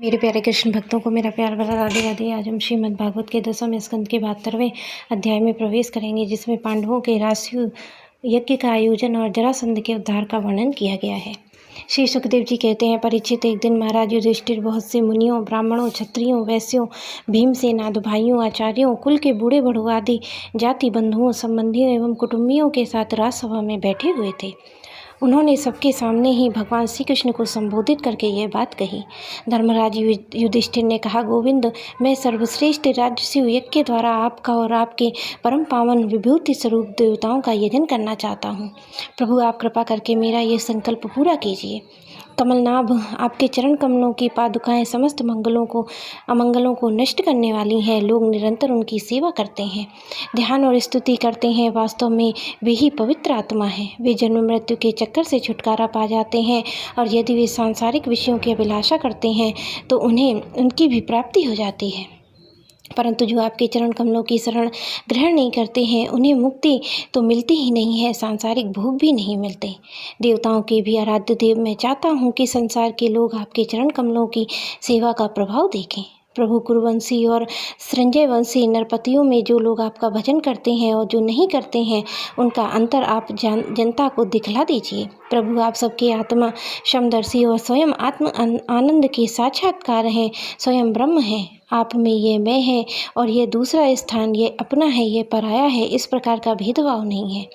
मेरे प्यारे कृष्ण भक्तों को मेरा प्यार भरा राधे राधे। आज हम श्रीमद् भागवत के 10वें स्कंद के 72वें अध्याय में प्रवेश करेंगे, जिसमें पांडवों के राष्ट्रीय यज्ञ का आयोजन और जरासंध के उद्धार का वर्णन किया गया है। श्री सुखदेव जी कहते हैं, परीक्षित, एक दिन महाराज युधिष्ठिर बहुत से मुनियों, ब्राह्मणों, क्षत्रियों, वैश्यों, भीमसेन आदि भाइयों, आचार्यों, कुल के बूढ़े बड़ों आदि जाति बंधुओं, संबंधियों एवं कुटुंबियों के साथ राजसभा में बैठे हुए थे। उन्होंने सबके सामने ही भगवान श्री कृष्ण को संबोधित करके यह बात कही। धर्मराज युधिष्ठिर ने कहा, गोविंद, मैं सर्वश्रेष्ठ राजसूय यज्ञ के द्वारा आपका और आपके परम पावन विभूति स्वरूप देवताओं का यजन करना चाहता हूँ। प्रभु, आप कृपा करके मेरा ये संकल्प पूरा कीजिए। कमलनाभ, आपके चरण कमलों की पादुकाएं समस्त अमंगलों को नष्ट करने वाली हैं। लोग निरंतर उनकी सेवा करते हैं, ध्यान और स्तुति करते हैं। वास्तव में वे ही पवित्र आत्मा हैं। वे जन्म मृत्यु के चक्कर से छुटकारा पा जाते हैं, और यदि वे सांसारिक विषयों की अभिलाषा करते हैं तो उन्हें उनकी भी प्राप्ति हो जाती है। परंतु जो आपके चरण कमलों की शरण ग्रहण नहीं करते हैं, उन्हें मुक्ति तो मिलती ही नहीं है, सांसारिक भोग भी नहीं मिलते। देवताओं के भी आराध्य देव, मैं चाहता हूँ कि संसार के लोग आपके चरण कमलों की सेवा का प्रभाव देखें। प्रभु, कुरुवंशी और संजयवंशी नरपतियों में जो लोग आपका भजन करते हैं और जो नहीं करते हैं, उनका अंतर आप जनता को दिखला दीजिए। प्रभु, आप सबके आत्मा समदर्शी और स्वयं आत्म आनंद के साक्षात्कार हैं, स्वयं ब्रह्म हैं। आप में ये मैं है और ये दूसरा स्थान, ये अपना है, ये पराया है, इस प्रकार का भेदभाव नहीं है।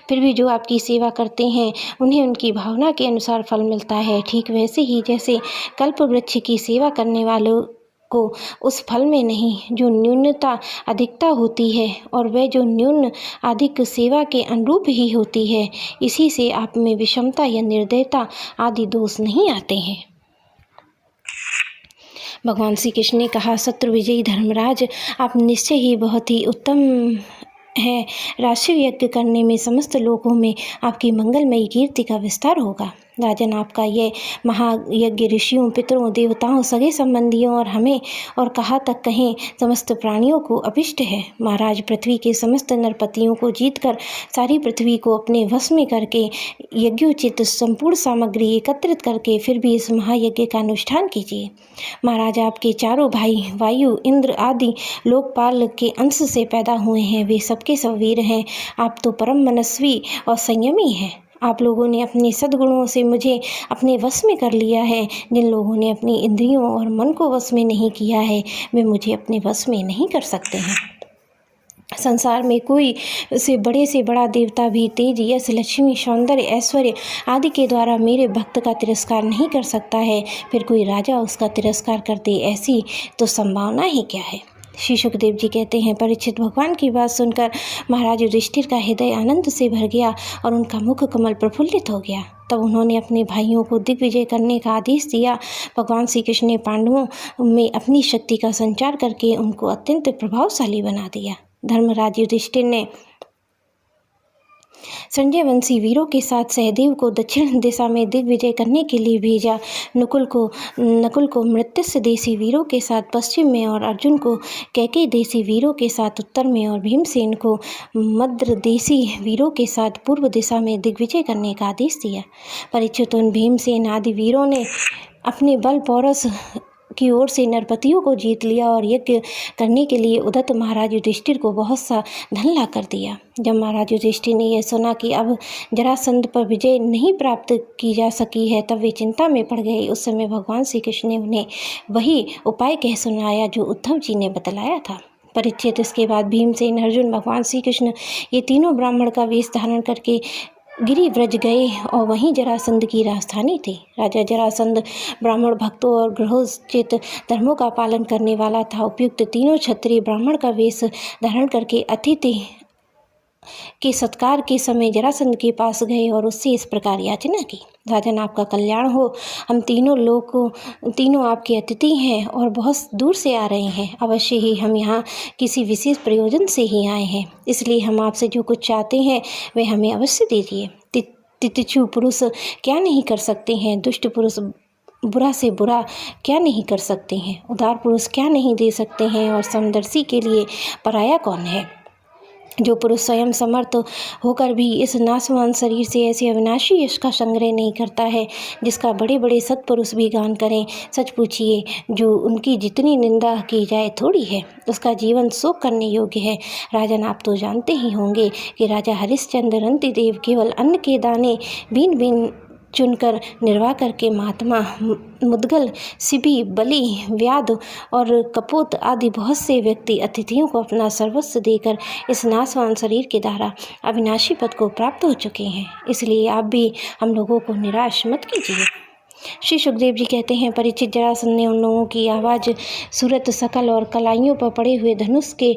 फिर भी जो आपकी सेवा करते हैं उन्हें उनकी भावना के अनुसार फल मिलता है। ठीक वैसे ही जैसे कल्प वृक्ष की सेवा करने वालों को उस फल में नहीं जो न्यूनता अधिकता होती है, और वह जो न्यून अधिक सेवा के अनुरूप ही होती है, इसी से आप में विषमता या निर्दयता आदि दोष नहीं आते हैं। भगवान श्री कृष्ण ने कहा, शत्रु विजयी धर्मराज, आप निश्चय ही बहुत ही उत्तम है। राष्ट्रीय यज्ञ करने में समस्त लोगों में आपकी मंगलमयी कीर्ति का विस्तार होगा। राजन, आपका ये महायज्ञ ऋषियों, पितरों, देवताओं, सगे संबंधियों और हमें और कहाँ तक कहें समस्त प्राणियों को अभिष्ट है। महाराज, पृथ्वी के समस्त नरपतियों को जीतकर सारी पृथ्वी को अपने वश में करके यज्ञोचित संपूर्ण सामग्री एकत्रित करके फिर भी इस महायज्ञ का अनुष्ठान कीजिए। महाराज, आपके चारों भाई वायु, इंद्र आदि लोकपाल के अंश से पैदा हुए हैं। वे सबके सब वीर हैं। आप तो परम मनस्वी और संयमी हैं। आप लोगों ने अपने सद्गुणों से मुझे अपने वश में कर लिया है। जिन लोगों ने अपनी इंद्रियों और मन को वश में नहीं किया है, वे मुझे अपने वश में नहीं कर सकते हैं। संसार में कोई से बड़ा देवता भी तेज, यश, लक्ष्मी, सौंदर्य, ऐश्वर्य आदि के द्वारा मेरे भक्त का तिरस्कार नहीं कर सकता है। फिर कोई राजा उसका तिरस्कार कर दे, ऐसी तो संभावना ही क्या है। श्री सुखदेव जी कहते हैं, परीक्षित, भगवान की बात सुनकर महाराज युधिष्ठिर का हृदय आनंद से भर गया और उनका मुख कमल प्रफुल्लित हो गया। तब उन्होंने अपने भाइयों को दिग्विजय करने का आदेश दिया। भगवान श्री कृष्ण ने पांडवों में अपनी शक्ति का संचार करके उनको अत्यंत प्रभावशाली बना दिया। धर्मराज युधिष्ठिर ने संजयवंशी वीरों के साथ सहदेव को दक्षिण दिशा में दिग्विजय करने के लिए भेजा। नकुल को मृत्युस्य देशी वीरों के साथ पश्चिम में और अर्जुन को कैकेयी देशी वीरों के साथ उत्तर में और भीमसेन को मद्र देशी वीरों के साथ पूर्व दिशा में दिग्विजय करने का आदेश दिया। परीक्षित, उन भीमसेन आदि वीरों ने अपने बल पौरस की ओर से नरपतियों को जीत लिया और यज्ञ करने के लिए उद्धत महाराज युधिष्ठिर को बहुत सा धन ला कर दिया। जब महाराज युधिष्ठिर ने यह सुना कि अब जरासंध पर विजय नहीं प्राप्त की जा सकी है, तब वे चिंता में पड़ गए। उस समय भगवान श्री कृष्ण ने उन्हें वही उपाय कह सुनाया जो उद्धव जी ने बतलाया था। परीक्षित, इसके बाद भीमसेन, अर्जुन, भगवान श्री कृष्ण ये तीनों ब्राह्मण का वेश धारण करके गिरिव्रज गए और वहीं जरासंध की राजधानी थी। राजा जरासंध ब्राह्मण भक्तों और गृहोचित धर्मों का पालन करने वाला था। उपयुक्त तीनों क्षत्रिय ब्राह्मण का वेश धारण करके अतिथि के सत्कार के समय जरासंध के पास गए और उससे इस प्रकार याचना की, राजन, आपका कल्याण हो। हम तीनों आपके अतिथि हैं और बहुत दूर से आ रहे हैं। अवश्य ही हम यहाँ किसी विशेष प्रयोजन से ही आए हैं, इसलिए हम आपसे जो कुछ चाहते हैं वे हमें अवश्य दीजिए। तितिक्षु पुरुष क्या नहीं कर सकते हैं, दुष्ट पुरुष बुरा से बुरा क्या नहीं कर सकते हैं, उदार पुरुष क्या नहीं दे सकते हैं, और समदर्शी के लिए पराया कौन है। जो पुरुष स्वयं समर्थ होकर भी इस नाशवान शरीर से ऐसे अविनाशी यश का संग्रह नहीं करता है जिसका बड़े बड़े सत्पुरुष भी गान करें, सच पूछिए जो उनकी जितनी निंदा की जाए थोड़ी है, उसका जीवन शोक करने योग्य है। राजन, आप तो जानते ही होंगे कि राजा हरिश्चंद्र रंतिदेव केवल अन्न के दाने बीन बीन चुनकर निर्वाह करके महात्मा मुदगल, शिबी, बलि, व्याध और कपोत आदि बहुत से व्यक्ति अतिथियों को अपना सर्वस्व देकर इस नाशवान शरीर के द्वारा अविनाशी पद को प्राप्त हो चुके हैं। इसलिए आप भी हम लोगों को निराश मत कीजिए। श्री सुखदेव जी कहते हैं, परीक्षित जरासंध ने उन लोगों की आवाज़, सूरत, शकल और कलाइयों पर पड़े हुए धनुष के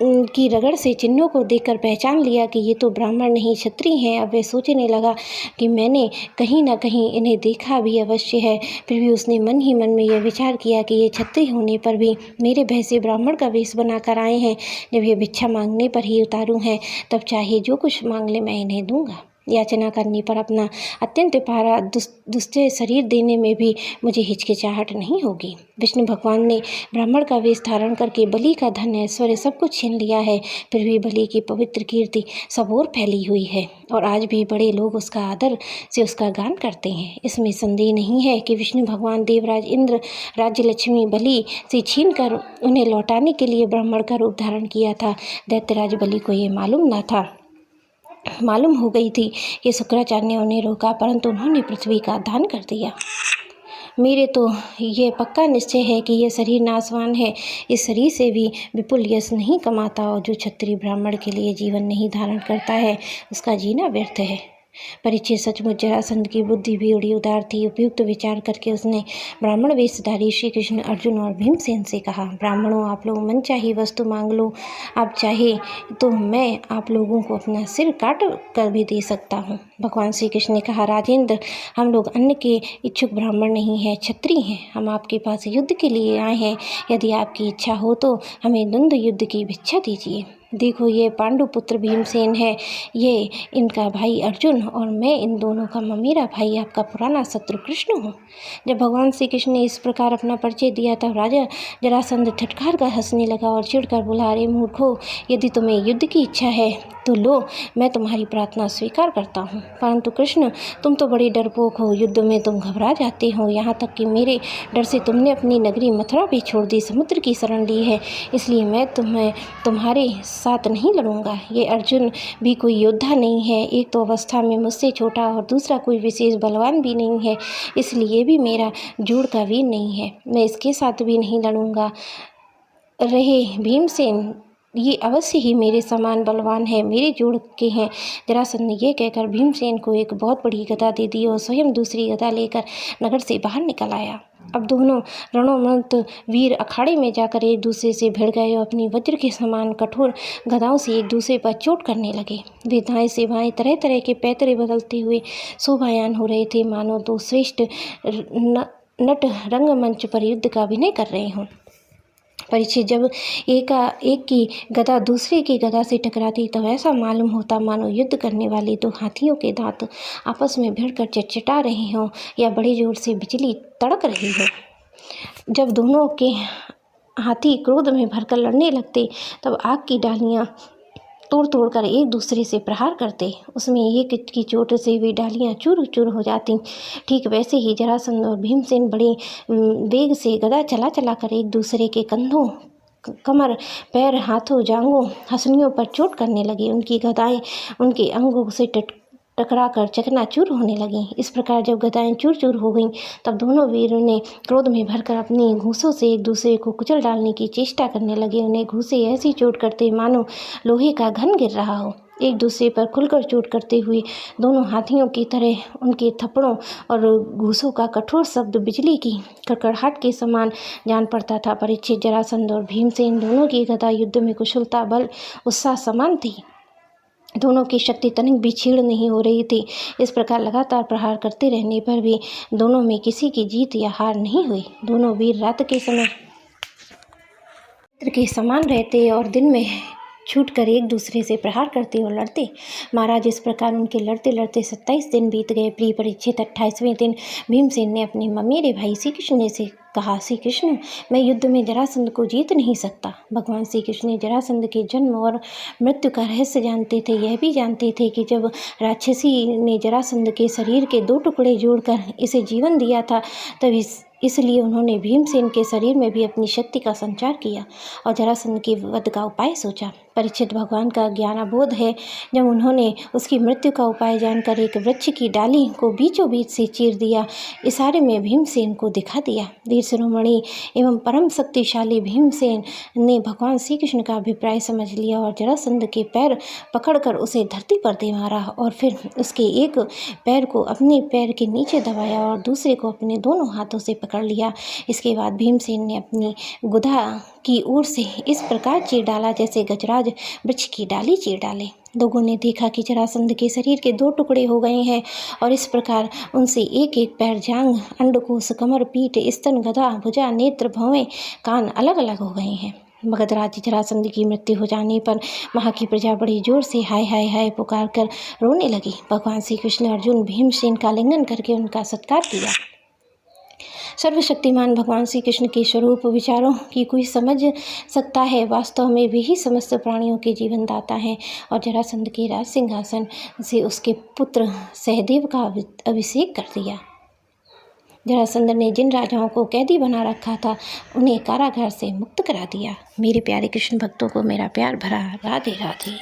की रगड़ से चिन्हों को देखकर पहचान लिया कि ये तो ब्राह्मण नहीं क्षत्रिय हैं। अब वह सोचने लगा कि मैंने कहीं न कहीं इन्हें देखा भी अवश्य है। फिर भी उसने मन ही मन में यह विचार किया कि ये क्षत्रिय होने पर भी मेरे भय से ब्राह्मण का वेश बनाकर आए हैं। जब ये भिक्षा मांगने पर ही उतारू हैं, तब चाहे जो कुछ मांग ले मैं इन्हें दूंगा। याचना करने पर अपना अत्यंत प्यारा दुष्ट शरीर देने में भी मुझे हिचकिचाहट नहीं होगी। विष्णु भगवान ने ब्राह्मण का वेश धारण करके बलि का धन, ऐश्वर्य सब कुछ छीन लिया है। फिर भी बलि की पवित्र कीर्ति सब ओर फैली हुई है और आज भी बड़े लोग उसका आदर से उसका गान करते हैं। इसमें संदेह नहीं है कि विष्णु भगवान देवराज इंद्र राज्य लक्ष्मी बलि से छीन कर उन्हें लौटाने के लिए ब्राह्मण का रूप धारण किया था। दैत्यराज बलि को ये मालूम हो गई थी कि शुक्राचार्य ने उन्हें रोका, परंतु उन्होंने पृथ्वी का दान कर दिया। मेरे तो ये पक्का निश्चय है कि यह शरीर नाशवान है। इस शरीर से भी विपुल यश नहीं कमाता और जो क्षत्रिय ब्राह्मण के लिए जीवन नहीं धारण करता है, उसका जीना व्यर्थ है। परीक्षित, सचमुच जरासंध की बुद्धि भी बड़ी उदार थी। उपयुक्त विचार करके उसने ब्राह्मण वेशधारी श्री कृष्ण, अर्जुन और भीमसेन से कहा, ब्राह्मणों, आप लोग मन चाही वस्तु मांग लो। आप चाहे तो मैं आप लोगों को अपना सिर काट कर भी दे सकता हूँ। भगवान श्री कृष्ण ने कहा, राजेंद्र, हम लोग अन्न के इच्छुक ब्राह्मण नहीं हैं, क्षत्रिय हैं। हम आपके पास युद्ध के लिए आए हैं। यदि आपकी इच्छा हो तो हमें द्वंद्व युद्ध की भिक्षा दीजिए। देखो, ये पांडुपुत्र भीमसेन है, ये इनका भाई अर्जुन और मैं इन दोनों का ममेरा भाई आपका पुराना शत्रु कृष्ण हूँ। जब भगवान श्री कृष्ण ने इस प्रकार अपना परिचय दिया तब राजा जरासंध ठटकार कर हंसने लगा और चिढ़कर बोला, अरे मूर्खो, यदि तुम्हें युद्ध की इच्छा है तो लो, मैं तुम्हारी प्रार्थना स्वीकार करता हूँ। परंतु कृष्ण, तुम तो बड़े डरपोक हो, युद्ध में तुम घबरा जाते हो। यहाँ तक कि मेरे डर से तुमने अपनी नगरी मथुरा भी छोड़ दी, समुद्र की शरण ली है। इसलिए मैं तुम्हारे साथ नहीं लड़ूंगा। ये अर्जुन भी कोई योद्धा नहीं है, एक तो अवस्था में मुझसे छोटा और दूसरा कोई विशेष बलवान भी नहीं है, इसलिए भी मेरा जोड़ का वीर नहीं है। मैं इसके साथ भी नहीं लड़ूंगा। रहे भीमसेन, ये अवश्य ही मेरे समान बलवान है, मेरे जोड़ के हैं। जरासंध ने यह कहकर भीमसेन को एक बहुत बड़ी गदा दे दी और स्वयं दूसरी गदा लेकर नगर से बाहर निकल आया। अब दोनों रणोन्मत्त वीर अखाड़े में जाकर एक दूसरे से भिड़ गए और अपनी वज्र के समान कठोर गदाओं से एक दूसरे पर चोट करने लगे। वे दाएं से बाएं तरह तरह के पैतरे बदलते हुए शोभायान हो रहे थे, मानो दो श्रेष्ठ नट रंगमंच पर युद्ध का अभिनय कर रहे हों। परीक्षित, जब एक की गदा दूसरे की गदा से टकराती तब ऐसा मालूम होता मानो युद्ध करने वाले दो हाथियों के दांत आपस में भिड़कर चटचटा रहे हों या बड़े जोर से बिजली तड़क रही हो। जब दोनों के हाथी क्रोध में भरकर लड़ने लगते तब आग की डालियाँ तोड़ कर एक दूसरे से प्रहार करते, उसमें एक की चोट से वे डालियाँ चूर चूर हो जाती। ठीक वैसे ही जरासंध और भीमसेन बड़े वेग से गदा चला कर एक दूसरे के कंधों, कमर, पैर, हाथों, जांघों, हंसलियों पर चोट करने लगे। उनकी गदाएं उनके अंगों से टकरा कर चकनाचूर होने लगीं। इस प्रकार जब गदाएं चूर चूर हो गईं तब दोनों वीरों ने क्रोध में भरकर अपनी घूंसों से एक दूसरे को कुचल डालने की चेष्टा करने लगे। उन्हें घूंसे ऐसी चोट करते मानो लोहे का घन गिर रहा हो। एक दूसरे पर खुलकर चोट करते हुए दोनों हाथियों की तरह उनके थप्पड़ों और घूंसों का कठोर शब्द बिजली की कड़कड़ाहट के समान जान पड़ता था। परीक्षित, जरासंध और भीमसेन दोनों की गदा युद्ध में कुशलता, बल, उत्साह समान थी। दोनों की शक्ति तनिक भी क्षीण नहीं हो रही थी। इस प्रकार लगातार प्रहार करते रहने पर भी दोनों में किसी की जीत या हार नहीं हुई। दोनों वीर रात के समय मित्र के समान रहते और दिन में छूटकर एक दूसरे से प्रहार करते और लड़ते। महाराज, इस प्रकार उनके लड़ते लड़ते 27 दिन बीत गए। प्रिय परीक्षित, 28वें दिन भीमसेन ने अपने ममेरे भाई श्री कृष्ण से कहा, श्री कृष्ण, मैं युद्ध में जरासंध को जीत नहीं सकता। भगवान श्री कृष्ण ने जरासंध के जन्म और मृत्यु का रहस्य जानते थे। यह भी जानते थे कि जब राक्षसी ने जरासंध के शरीर के 2 टुकड़े जोड़कर इसे जीवन दिया था, तब इसलिए उन्होंने भीमसेन के शरीर में भी अपनी शक्ति का संचार किया और जरासंध के वध का उपाय सोचा। परीक्षित, भगवान का ज्ञानाबोध है। जब उन्होंने उसकी मृत्यु का उपाय जानकर एक वृक्ष की डाली को बीचों बीच से चीर दिया, इशारे में भीमसेन को दिखा दिया। वीर शिरोमणि एवं परम शक्तिशाली भीमसेन ने भगवान श्री कृष्ण का अभिप्राय समझ लिया और जरासंध के पैर पकड़कर उसे धरती पर दे मारा और फिर उसके एक पैर को अपने पैर के नीचे दबाया और दूसरे को अपने दोनों हाथों से पकड़ लिया। इसके बाद भीमसेन ने अपनी गुदा की ओर से इस प्रकार चीर डाला जैसे गजराज वृक्ष की डाली चीर डाले। लोगों ने देखा कि जरासंध के शरीर के 2 टुकड़े हो गए हैं और इस प्रकार उनसे एक एक पैर, जांघ, अंडकोश, कमर, पीठ, स्तन, गदा, भुजा, नेत्र, भौवें, कान अलग अलग हो गए हैं। मगधराज जरासंध की मृत्यु हो जाने पर वहाँ की प्रजा बड़ी जोर से हाय हाय हाय पुकार कर रोने लगी। भगवान श्री कृष्ण अर्जुन भीमसेन का आलिंगन करके उनका सत्कार किया। सर्वशक्तिमान भगवान श्री कृष्ण के स्वरूप विचारों की कोई समझ सकता है। वास्तव में वे ही समस्त प्राणियों के जीवन दाता हैं और जरासंध के राज सिंहासन से उसके पुत्र सहदेव का अभिषेक कर दिया। जरासंध ने जिन राजाओं को कैदी बना रखा था, उन्हें कारागार से मुक्त करा दिया। मेरे प्यारे कृष्ण भक्तों को मेरा प्यार भरा राधे राधे।